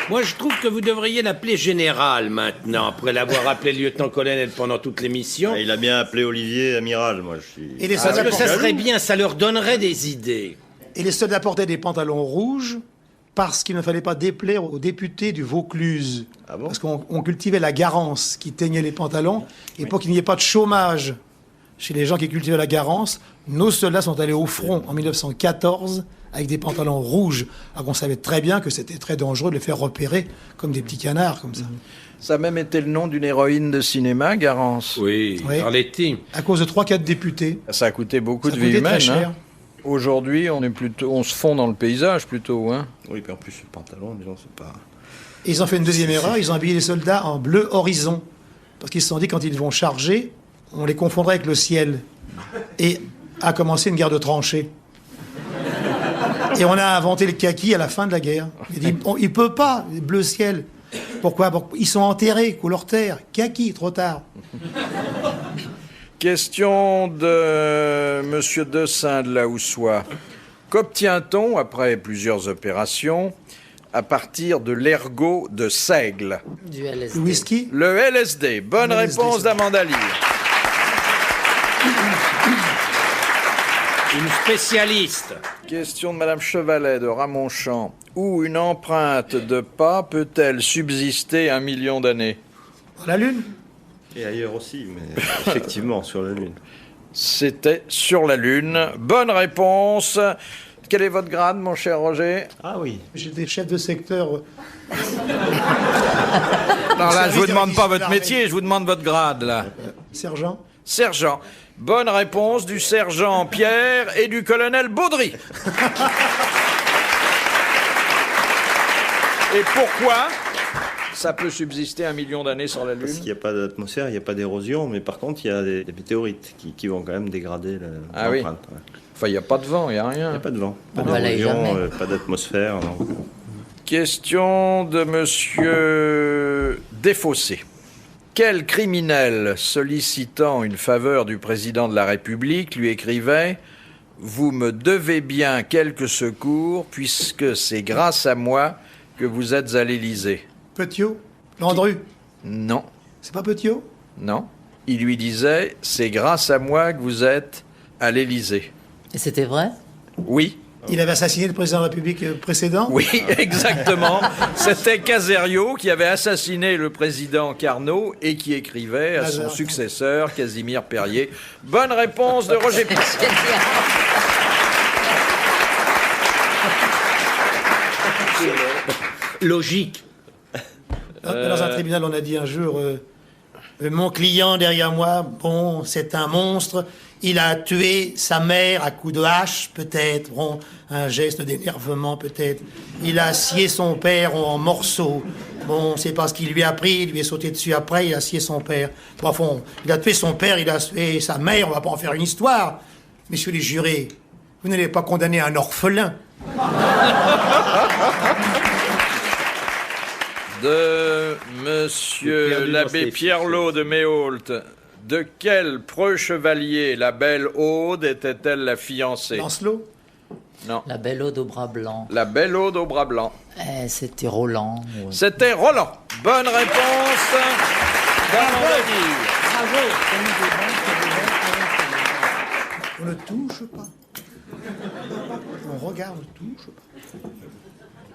Moi, je trouve que vous devriez l'appeler général maintenant, après l'avoir appelé lieutenant-colonel pendant toute l'émission. Ah, il a bien appelé Olivier amiral, moi je suis... Et les Parce soldats que ça portaient- serait bien, ça leur donnerait des idées. Et les soldats portaient des pantalons rouges parce qu'il ne fallait pas déplaire aux députés du Vaucluse. Ah bon? Parce qu'on cultivait la garance qui teignait les pantalons. Et pour qu'il n'y ait pas de chômage chez les gens qui cultivaient la garance, nos soldats sont allés au front en 1914 avec des pantalons rouges. Alors qu'on savait très bien que c'était très dangereux de les faire repérer comme des petits canards, comme ça. Ça a même été le nom d'une héroïne de cinéma, Garance. Oui, Oui. Arletty. À cause de 3-4 députés. Ça a coûté beaucoup Ça de coûtait vies très humaines. cher. Hein. Aujourd'hui, on se fond dans le paysage plutôt. Hein. Oui, puis en plus, le pantalon, disons, c'est pas... Et ils ont fait une deuxième erreur, ils ont habillé les soldats en bleu horizon. Parce qu'ils se sont dit, quand ils vont charger, on les confondrait avec le ciel. Et a commencé une guerre de tranchées. Et on a inventé le kaki à la fin de la guerre. Il dit, il peut pas, bleu ciel. Pourquoi? Ils sont enterrés, couleur terre. Kaki, trop tard. Question de Monsieur Dessin de la Houssoie. Qu'obtient-on, après plusieurs opérations, à partir de l'ergot de seigle? Du LSD. Le whisky? Le LSD. Bonne Le LSD, réponse c'est d'Amanda Lear. Une spécialiste. Question de Madame Chevalet de Ramonchamp. Où une empreinte de pas peut-elle subsister 1 million d'années? Dans la Lune? Et ailleurs aussi, mais effectivement, sur la Lune. C'était sur la Lune. Bonne réponse. Quel est votre grade, mon cher Roger? Ah oui. J'étais chef de secteur. Non, là, je vous demande pas votre l'armée. métier, je vous demande votre grade, là. Sergent? Sergent. Bonne réponse du sergent Pierre et du colonel Baudry. Et pourquoi ça peut subsister 1 million d'années sur la Parce qu'il Lune? n'y a pas d'atmosphère, il n'y a pas d'érosion, mais par contre, il y a des météorites qui vont quand même dégrader Ah oui. l'empreinte. ouais. Enfin, il n'y a pas de vent, il n'y a Il n'y rien. a pas de vent, pas On balaye d'érosion, jamais. pas d'atmosphère. Donc... Question de monsieur Desfossés. Quel criminel, sollicitant une faveur du président de la République, lui écrivait « Vous me devez bien quelques secours, puisque c'est grâce à moi que vous êtes à l'Élysée. Petiot? Landru? » Non, C'est pas Petiot? non. Il lui disait « C'est grâce à moi que vous êtes à l'Élysée. Et c'était vrai? » Oui, Il avait assassiné le président de la République précédent? oui, exactement. C'était Caserio qui avait assassiné le président Carnot et qui écrivait à son Lazare. successeur, Casimir Perrier. Bonne réponse de Roger Pire. Logique. Dans un tribunal, on a dit un jour, mon client derrière moi, bon, c'est un monstre, il a tué sa mère à coups de hache, peut-être, bon, un geste d'énervement, peut-être. Il a scié son père en morceaux. Bon, c'est pas ce qu'il lui a pris, il lui est sauté dessus après, il a scié son père. Bon, fond, il a tué son père, il a tué sa mère, on va pas en faire une histoire. Messieurs les jurés, vous n'allez pas condamner un orphelin. De J'ai monsieur perdu l'abbé dans ces Pierrelot de Méhault. De quel preux chevalier la belle Aude était-elle la fiancée? Lancelot? Non. La belle ode au bras blanc. La belle Aude au bras blanc. C'était Roland. ou- C'était Roland. Bonne réponse d'Amanda Lear. On ne touche pas. On regarde, on ne touche pas.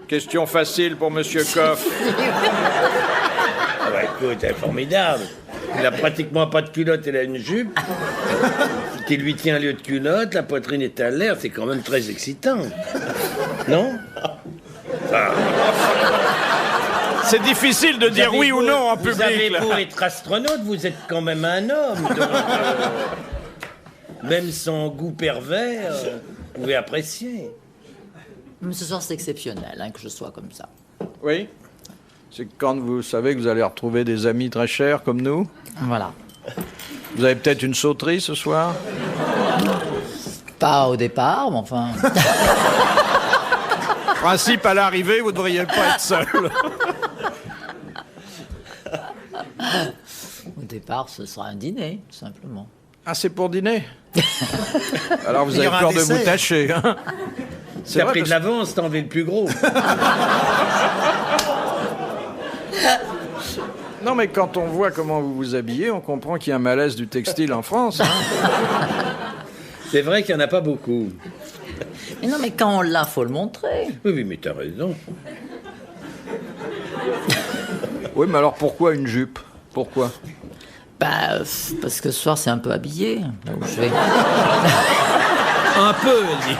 Question facile pour monsieur Coff. Ah bah écoute, c'est formidable. Il a pratiquement pas de culotte, il a une jupe. qui lui tient lieu de culotte, la poitrine est à l'air, c'est quand même très excitant. Non? C'est difficile de dire oui ou non en public. Vous avez là. beau être astronaute, vous êtes quand même un homme. Donc, même son goût pervers, vous pouvez apprécier. Mais ce soir, c'est exceptionnel hein, que je sois comme ça. Oui. C'est quand vous savez que vous allez retrouver des amis très chers comme nous. Voilà. Vous avez peut-être une sauterie ce soir? Pas au départ, mais enfin... Principe, à l'arrivée, vous ne devriez pas être seul. Au départ, ce sera un dîner, tout simplement. Ah, c'est pour dîner? Alors vous Il y avez aura un peur de vous dessert. tâcher. Hein? T'as vrai, pris de parce- l'avance, t'as enlevé le plus gros. Non, mais quand on voit comment vous vous habillez, on comprend qu'il y a un malaise du textile en France. Hein. C'est vrai qu'il n'y en a pas beaucoup. Mais non, mais quand on l'a, faut le montrer. Oui, oui, mais t'as raison. Oui, mais alors pourquoi une jupe? Pourquoi? Bah, parce que ce soir, c'est un peu habillé. Là où je vais. Un peu, elle dit.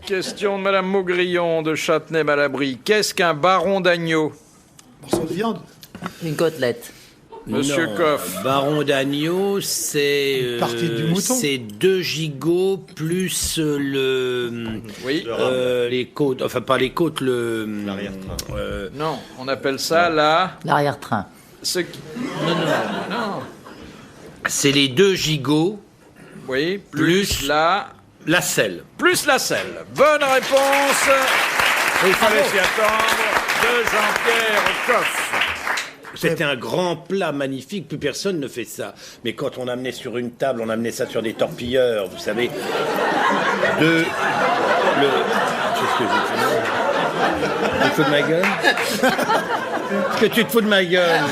Question de Madame Maugrillon de Châtenay-Malabry. Qu'est-ce qu'un baron d'agneau? Morceau de viande. Une côtelette. Monsieur Non, Coff. Baron d'agneau, c'est... Partie du mouton. C'est 2 gigots plus Oui. les côtes, enfin pas les côtes, L'arrière-train. Non, on appelle ça la... L'arrière-train. Ce qui... Non, non, Non. c'est les 2 gigots Oui, plus la... la selle. Plus la selle. Bonne réponse. Il fallait s'y attendre. De Jean-Pierre Coff. C'était un grand plat magnifique, plus personne ne fait ça. Mais quand on amenait sur une table, on amenait ça sur des torpilleurs, vous savez. Qu'est-ce que j'ai fait? Tu te fous de ma gueule? Est-ce que tu te fous de ma gueule?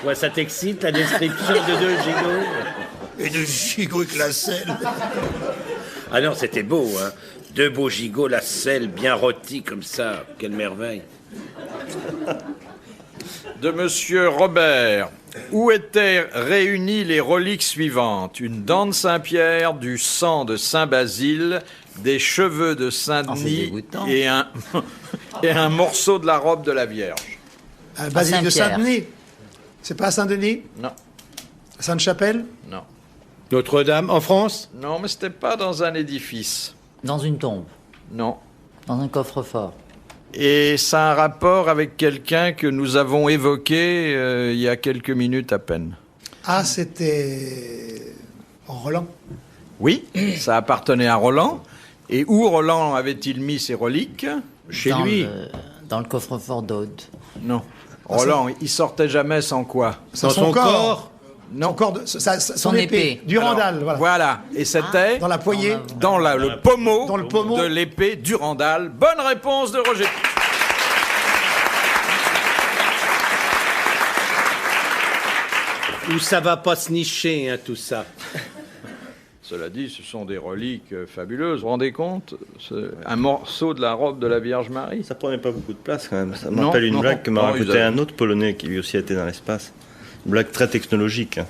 Ouais, ça t'excite, la description de 2 gigots? Et de gigot avec la selle. Ah non, c'était beau, hein. 2 beaux gigots, la selle bien rôtie comme ça. Quelle merveille. De Monsieur Robert. Où étaient réunies les reliques suivantes? Une dent de Saint-Pierre, du sang de Saint-Basile, des cheveux de Oh, c'est Saint-Denis dégoûtant. et un morceau de la robe de la Vierge. Un basilique de Saint-Pierre. Saint-Denis. C'est pas à Saint-Denis? Non, Sainte-Chapelle? non. Notre-Dame, en France? Non, mais c'était pas dans un édifice. Dans une tombe. Non. Dans un coffre-fort. Et ça a un rapport avec quelqu'un que nous avons évoqué il y a quelques minutes à peine. Ah, c'était... Roland. Oui, ça appartenait à Roland. Et où Roland avait-il mis ses reliques? Chez Dans lui. dans le coffre-fort d'Aude. Non. Roland, il sortait jamais sans quoi? Dans son corps. Non. Son corps de... son Son épée. épée. Durandal, voilà. Voilà. Et c'était Dans la poignée. dans le pommeau, Dans le pommeau. de l'épée Durandal. Bonne réponse de Roger. Où ça va pas se nicher, hein, tout ça. Cela dit, ce sont des reliques fabuleuses. Vous vous rendez compte? C'est un morceau de la robe de la Vierge Marie. Ça prenait pas beaucoup de place quand même. Ça Non, m'appelle une non, blague que m'a non, raconté ils avaient- un autre Polonais qui lui aussi a été dans l'espace. Une blague très technologique. Hein.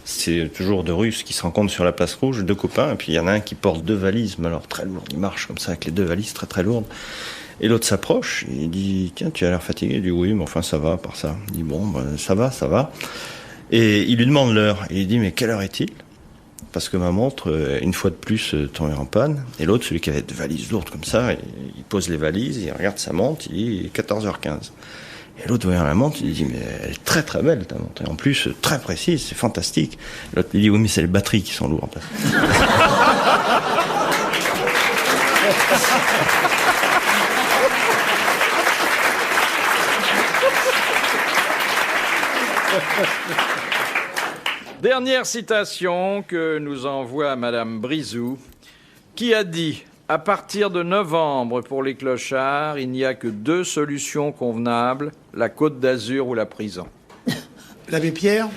C'est toujours 2 Russes qui se rencontrent sur la place rouge, 2 copains, et puis il y en a un qui porte 2 valises, mais alors très lourdes. Il marche comme ça avec les 2 valises très très lourdes. Et l'autre s'approche, et il dit « Tiens, tu as l'air fatigué ?» Il dit « Oui, mais enfin ça va, par ça. » Il dit « Bon, ben, ça va, ça va. » Et il lui demande l'heure. Et il dit « Mais quelle heure est-il ?» Parce que ma montre, une fois de plus, tombait en panne. Et l'autre, celui qui avait 2 valises lourdes comme ça, il pose les valises, il regarde sa montre, il dit 14h15. Et l'autre, voyant la montre, il dit, mais elle est très très belle ta montre. Et en plus, très précise, c'est fantastique. Et l'autre lui dit, oui, mais c'est les batteries qui sont lourdes. Dernière citation que nous envoie Madame Brizou, qui a dit « À partir de novembre, pour les clochards, il n'y a que 2 solutions convenables, la Côte d'Azur ou la prison. L'abbé Pierre? »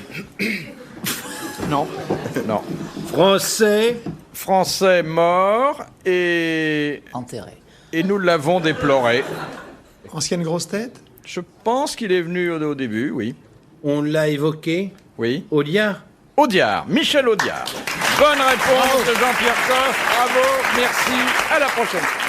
Non, non. Français. Français mort et... Enterré. et nous l'avons déploré. Ancienne grosse tête? Je pense qu'il est venu au début, oui. On l'a évoqué. Oui. Audiard. Audiard, Michel Audiard. Bonne réponse de Jean-Pierre Coff. Bravo, merci. À la prochaine.